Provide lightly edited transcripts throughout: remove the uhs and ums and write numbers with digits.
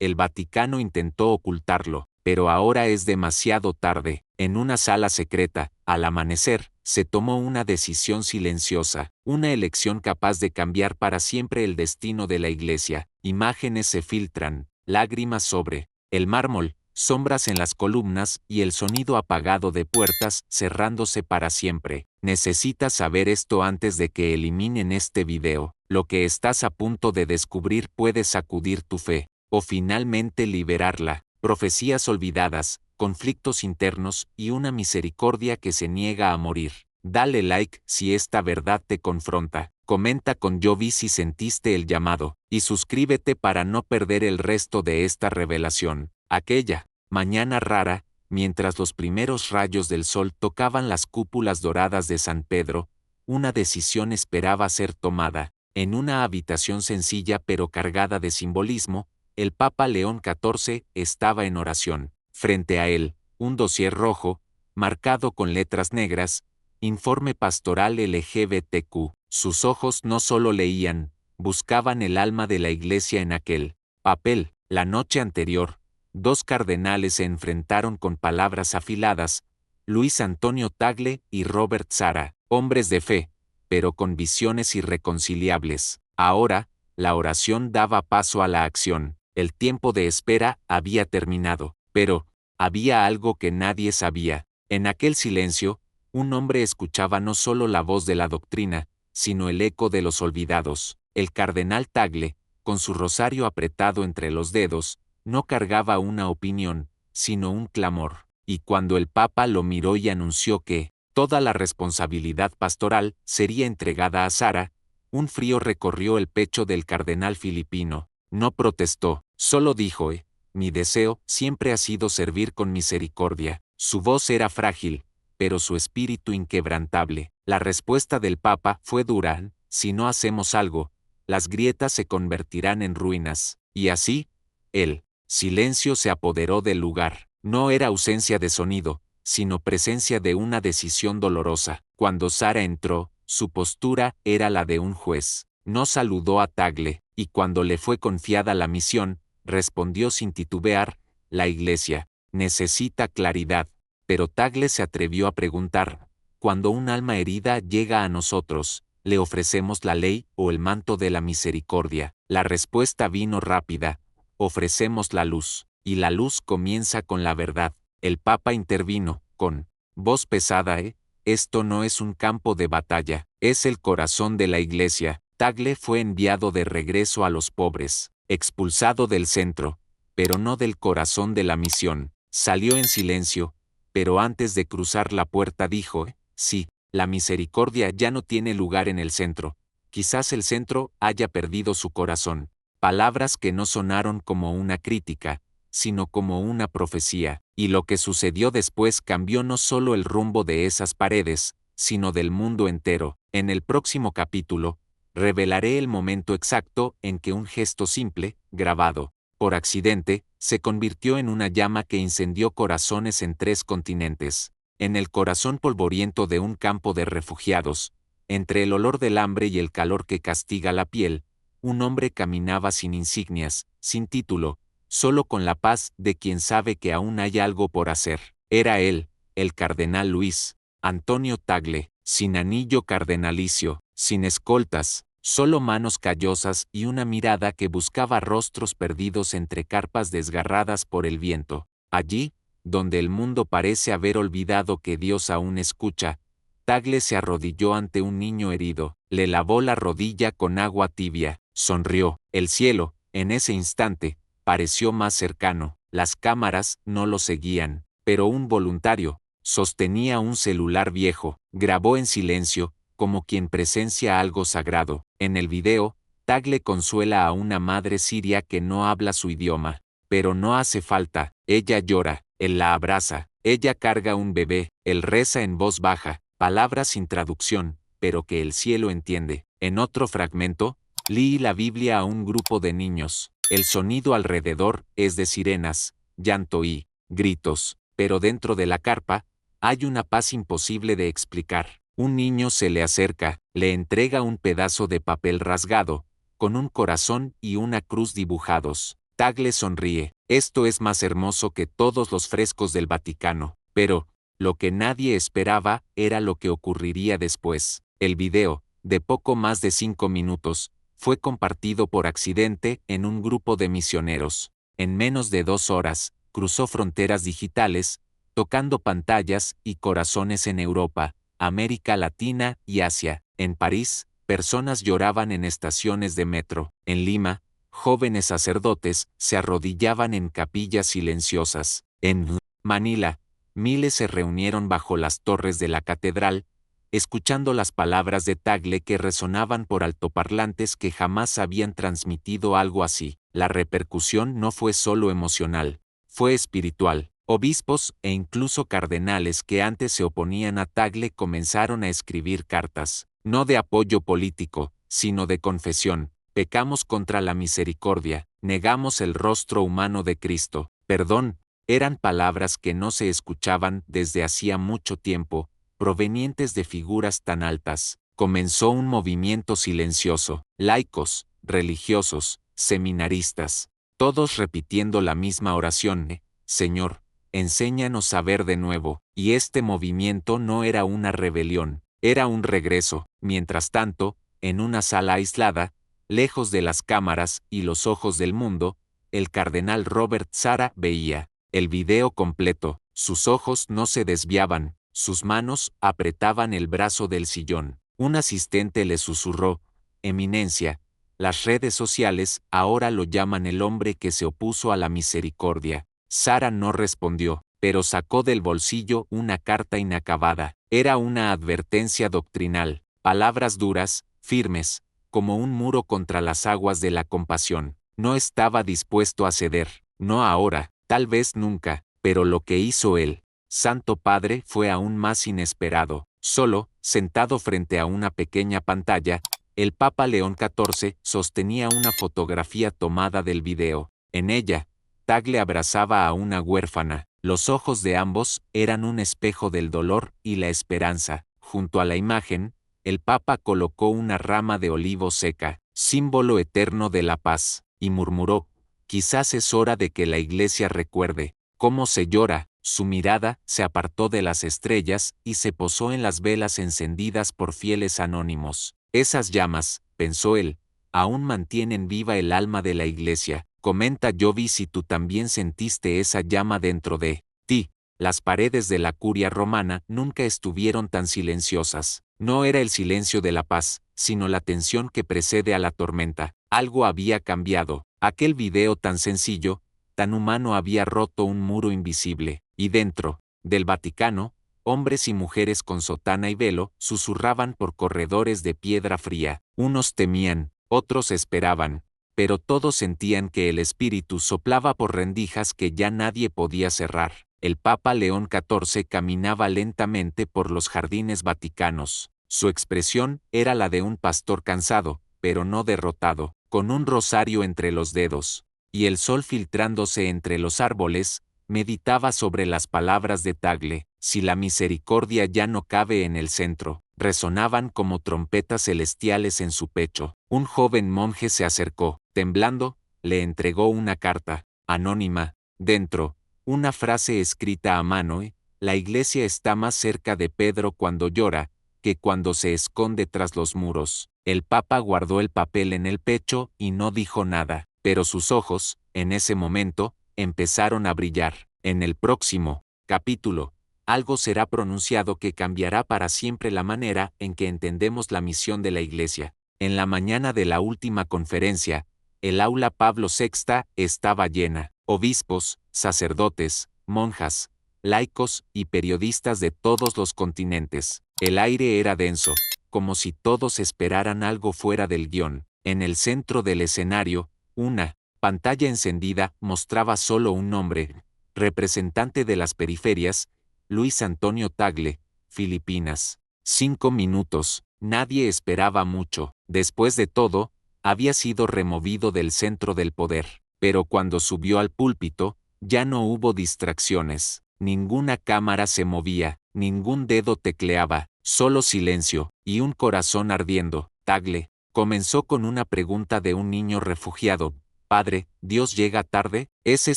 El Vaticano intentó ocultarlo, pero ahora es demasiado tarde. En una sala secreta, al amanecer, se tomó una decisión silenciosa, una elección capaz de cambiar para siempre el destino de la Iglesia. Imágenes se filtran, lágrimas sobre el mármol, sombras en las columnas y el sonido apagado de puertas cerrándose para siempre. Necesitas saber esto antes de que eliminen este video. Lo que estás a punto de descubrir puede sacudir tu fe, o finalmente liberarla. Profecías olvidadas, conflictos internos y una misericordia que se niega a morir. Dale like si esta verdad te confronta. Comenta con yo vi si sentiste el llamado, y suscríbete para no perder el resto de esta revelación. Aquella mañana rara, mientras los primeros rayos del sol tocaban las cúpulas doradas de San Pedro, una decisión esperaba ser tomada. En una habitación sencilla pero cargada de simbolismo, el Papa León XIV estaba en oración. Frente a él, un dossier rojo, marcado con letras negras, Informe Pastoral LGBTQ. Sus ojos no solo leían, buscaban el alma de la Iglesia en aquel papel. La noche anterior, dos cardenales se enfrentaron con palabras afiladas, Luis Antonio Tagle y Robert Sara, hombres de fe, pero con visiones irreconciliables. Ahora, la oración daba paso a la acción. El tiempo de espera había terminado, pero había algo que nadie sabía. En aquel silencio, un hombre escuchaba no solo la voz de la doctrina, sino el eco de los olvidados. El cardenal Tagle, con su rosario apretado entre los dedos, no cargaba una opinión, sino un clamor. Y cuando el Papa lo miró y anunció que toda la responsabilidad pastoral sería entregada a Sara, un frío recorrió el pecho del cardenal filipino. No protestó, solo dijo, mi deseo siempre ha sido servir con misericordia. Su voz era frágil, pero su espíritu inquebrantable. La respuesta del Papa fue dura: si no hacemos algo, las grietas se convertirán en ruinas. Y así, el silencio se apoderó del lugar. No era ausencia de sonido, sino presencia de una decisión dolorosa. Cuando Sara entró, su postura era la de un juez. No saludó a Tagle, y cuando le fue confiada la misión, respondió sin titubear: la Iglesia necesita claridad. Pero Tagle se atrevió a preguntar: cuando un alma herida llega a nosotros, ¿le ofrecemos la ley o el manto de la misericordia? La respuesta vino rápida: ofrecemos la luz, y la luz comienza con la verdad. El Papa intervino, con voz pesada: esto no es un campo de batalla, es el corazón de la Iglesia. Tagle fue enviado de regreso a los pobres, expulsado del centro, pero no del corazón de la misión. Salió en silencio, pero antes de cruzar la puerta dijo: sí, la misericordia ya no tiene lugar en el centro. Quizás el centro haya perdido su corazón. Palabras que no sonaron como una crítica, sino como una profecía. Y lo que sucedió después cambió no solo el rumbo de esas paredes, sino del mundo entero. En el próximo capítulo, revelaré el momento exacto en que un gesto simple, grabado por accidente, se convirtió en una llama que incendió corazones en 3 continentes. En el corazón polvoriento de un campo de refugiados, entre el olor del hambre y el calor que castiga la piel, un hombre caminaba sin insignias, sin título, solo con la paz de quien sabe que aún hay algo por hacer. Era él, el cardenal Luis Antonio Tagle, sin anillo cardenalicio, sin escoltas, solo manos callosas y una mirada que buscaba rostros perdidos entre carpas desgarradas por el viento. Allí, donde el mundo parece haber olvidado que Dios aún escucha, Tagle se arrodilló ante un niño herido, le lavó la rodilla con agua tibia, sonrió. El cielo, en ese instante, pareció más cercano. Las cámaras no lo seguían, pero un voluntario sostenía un celular viejo, grabó en silencio, como quien presencia algo sagrado. En el video, Tagle consuela a una madre siria que no habla su idioma. Pero no hace falta, ella llora, él la abraza, ella carga un bebé, él reza en voz baja, palabras sin traducción, pero que el cielo entiende. En otro fragmento, lee la Biblia a un grupo de niños. El sonido alrededor es de sirenas, llanto y gritos, pero dentro de la carpa, hay una paz imposible de explicar. Un niño se le acerca, le entrega un pedazo de papel rasgado, con un corazón y una cruz dibujados. Tagle sonríe. Esto es más hermoso que todos los frescos del Vaticano. Pero, lo que nadie esperaba era lo que ocurriría después. El video, de poco más de 5 minutos, fue compartido por accidente en un grupo de misioneros. En menos de 2 horas, cruzó fronteras digitales, tocando pantallas y corazones en Europa, América Latina y Asia. En París, personas lloraban en estaciones de metro. En Lima, jóvenes sacerdotes se arrodillaban en capillas silenciosas. En Manila, miles se reunieron bajo las torres de la catedral, escuchando las palabras de Tagle que resonaban por altoparlantes que jamás habían transmitido algo así. La repercusión no fue solo emocional, fue espiritual. Obispos e incluso cardenales que antes se oponían a Tagle comenzaron a escribir cartas, no de apoyo político, sino de confesión. Pecamos contra la misericordia, negamos el rostro humano de Cristo. Perdón, eran palabras que no se escuchaban desde hacía mucho tiempo, provenientes de figuras tan altas. Comenzó un movimiento silencioso, laicos, religiosos, seminaristas, todos repitiendo la misma oración: Señor, enséñanos a ver de nuevo. Y este movimiento no era una rebelión, era un regreso. Mientras tanto, en una sala aislada, lejos de las cámaras y los ojos del mundo, el cardenal Robert Sarah veía el video completo. Sus ojos no se desviaban, sus manos apretaban el brazo del sillón. Un asistente le susurró: Eminencia, las redes sociales ahora lo llaman el hombre que se opuso a la misericordia. Sarah no respondió, pero sacó del bolsillo una carta inacabada. Era una advertencia doctrinal, palabras duras, firmes, como un muro contra las aguas de la compasión. No estaba dispuesto a ceder, no ahora, tal vez nunca, pero lo que hizo el Santo Padre fue aún más inesperado. Solo, sentado frente a una pequeña pantalla, el Papa León XIV sostenía una fotografía tomada del video. En ella, Tagle abrazaba a una huérfana. Los ojos de ambos eran un espejo del dolor y la esperanza. Junto a la imagen, el Papa colocó una rama de olivo seca, símbolo eterno de la paz, y murmuró: quizás es hora de que la Iglesia recuerde cómo se llora. Su mirada se apartó de las estrellas y se posó en las velas encendidas por fieles anónimos. Esas llamas, pensó él, aún mantienen viva el alma de la Iglesia. Comenta Jovi si tú también sentiste esa llama dentro de ti. Las paredes de la curia romana nunca estuvieron tan silenciosas. No era el silencio de la paz, sino la tensión que precede a la tormenta. Algo había cambiado. Aquel video tan sencillo, tan humano había roto un muro invisible, y dentro del Vaticano, hombres y mujeres con sotana y velo susurraban por corredores de piedra fría. Unos temían, otros esperaban, pero todos sentían que el espíritu soplaba por rendijas que ya nadie podía cerrar. El Papa León XIV caminaba lentamente por los jardines vaticanos. Su expresión era la de un pastor cansado, pero no derrotado, con un rosario entre los dedos, y el sol filtrándose entre los árboles, meditaba sobre las palabras de Tagle. Si la misericordia ya no cabe en el centro, resonaban como trompetas celestiales en su pecho. Un joven monje se acercó, temblando, le entregó una carta, anónima. Dentro, una frase escrita a mano: la Iglesia está más cerca de Pedro cuando llora, que cuando se esconde tras los muros. El Papa guardó el papel en el pecho y no dijo nada, pero sus ojos, en ese momento, empezaron a brillar. En el próximo capítulo, algo será pronunciado que cambiará para siempre la manera en que entendemos la misión de la Iglesia. En la mañana de la última conferencia, el aula Pablo VI estaba llena. Obispos, sacerdotes, monjas, laicos y periodistas de todos los continentes. El aire era denso, como si todos esperaran algo fuera del guión. En el centro del escenario, una pantalla encendida mostraba solo un nombre: representante de las periferias, Luis Antonio Tagle, Filipinas. 5 minutos, nadie esperaba mucho. Después de todo, había sido removido del centro del poder. Pero cuando subió al púlpito, ya no hubo distracciones. Ninguna cámara se movía, ningún dedo tecleaba, solo silencio, y un corazón ardiendo. Tagle comenzó con una pregunta de un niño refugiado: Padre, ¿Dios llega tarde? Ese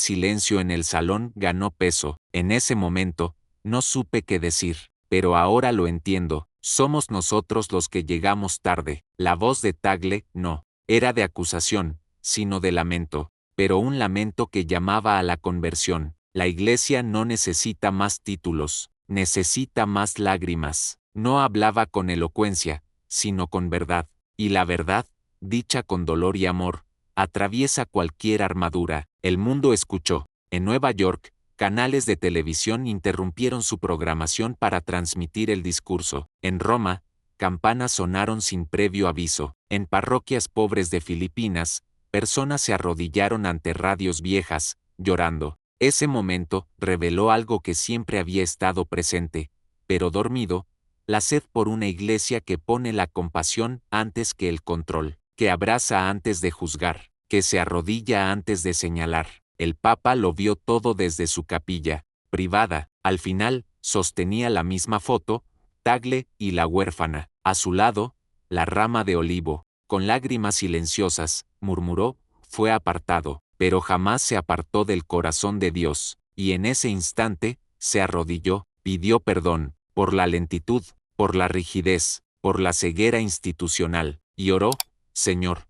silencio en el salón ganó peso. En ese momento, no supe qué decir, pero ahora lo entiendo. Somos nosotros los que llegamos tarde. La voz de Tagle no era de acusación, sino de lamento, pero un lamento que llamaba a la conversión. La Iglesia no necesita más títulos, necesita más lágrimas. No hablaba con elocuencia, sino con verdad, y la verdad, dicha con dolor y amor, atraviesa cualquier armadura. El mundo escuchó. En Nueva York, canales de televisión interrumpieron su programación para transmitir el discurso. En Roma, campanas sonaron sin previo aviso. En parroquias pobres de Filipinas, personas se arrodillaron ante radios viejas, llorando. Ese momento reveló algo que siempre había estado presente, pero dormido: la sed por una iglesia que pone la compasión antes que el control, que abraza antes de juzgar, que se arrodilla antes de señalar. El Papa lo vio todo desde su capilla privada. Al final, sostenía la misma foto, Tagle y la huérfana. A su lado, la rama de olivo. Con lágrimas silenciosas, murmuró: fue apartado, pero jamás se apartó del corazón de Dios, y en ese instante, se arrodilló, pidió perdón, por la lentitud, por la rigidez, por la ceguera institucional, y oró: Señor,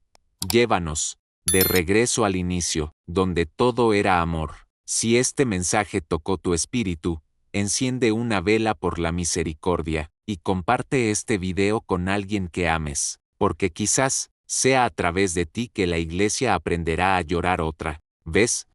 llévanos de regreso al inicio, donde todo era amor. Si este mensaje tocó tu espíritu, enciende una vela por la misericordia, y comparte este video con alguien que ames, porque quizás sea a través de ti que la iglesia aprenderá a llorar otra vez.